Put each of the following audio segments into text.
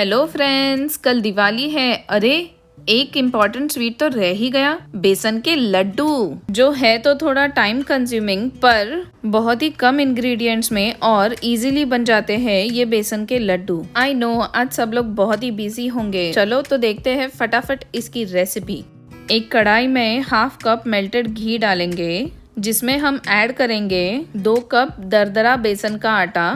Hello friends, कल दिवाली है। अरे एक इम्पॉर्टेंट स्वीट तो रह ही गया, बेसन के लड्डू। जो है तो थोड़ा टाइम कंज्यूमिंग पर बहुत ही कम इंग्रेडिएंट्स में और इजीली बन जाते हैं ये बेसन के लड्डू। आई नो आज सब लोग बहुत ही बिजी होंगे। चलो तो देखते हैं फटाफट इसकी रेसिपी। एक कढ़ाई में हाफ कप मेल्टेड घी डालेंगे, जिसमें हम ऐड करेंगे 2 कप दरदरा बेसन का आटा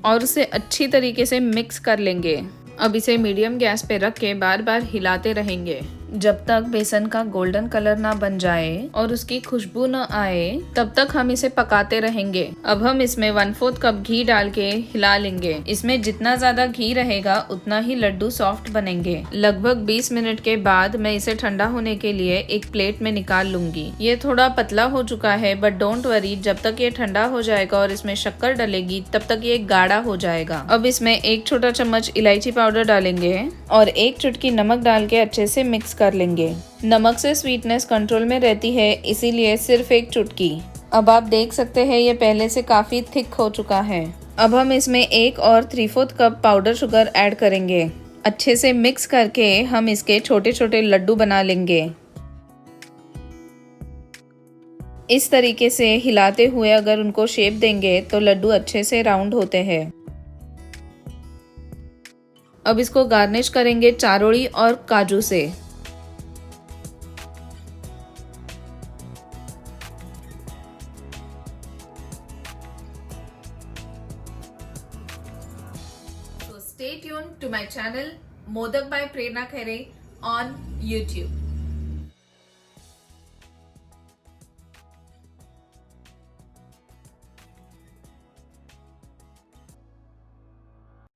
और उसे अच्छी तरीके से मिक्स कर लेंगे। अब इसे मीडियम गैस पे रख के बार बार हिलाते रहेंगे जब तक बेसन का गोल्डन कलर ना बन जाए और उसकी खुशबू न आए, तब तक हम इसे पकाते रहेंगे। अब हम इसमें 1/4 कप घी डाल के हिला लेंगे। इसमें जितना ज्यादा घी रहेगा उतना ही लड्डू सॉफ्ट बनेंगे। लगभग 20 मिनट के बाद मैं इसे ठंडा होने के लिए एक प्लेट में निकाल लूंगी। ये थोड़ा पतला हो चुका है, बट डोंट वरी, जब तक ये ठंडा हो जाएगा और इसमें शक्कर डलेगी तब तक ये गाढ़ा हो जाएगा। अब इसमें 1 छोटा चम्मच इलायची पाउडर डालेंगे और 1 चुटकी नमक डाल के अच्छे से मिक्स कर लेंगे। नमक से स्वीटनेस कंट्रोल में रहती है, इसीलिए सिर्फ 1 चुटकी। अब आप देख सकते हैं ये पहले से काफी थिक हो चुका है। अब हम इसमें 1 और 3/4 कप पाउडर शुगर ऐड करेंगे। अच्छे से मिक्स करके हम इसके छोटे छोटे लड्डू बना लेंगे। इस तरीके से हिलाते हुए अगर उनको शेप देंगे तो लड्डू अच्छे से राउंड होते हैं। अब इसको गार्निश करेंगे चारोली और काजू से। So stay tuned to my channel Modak by Prerna Khere on YouTube.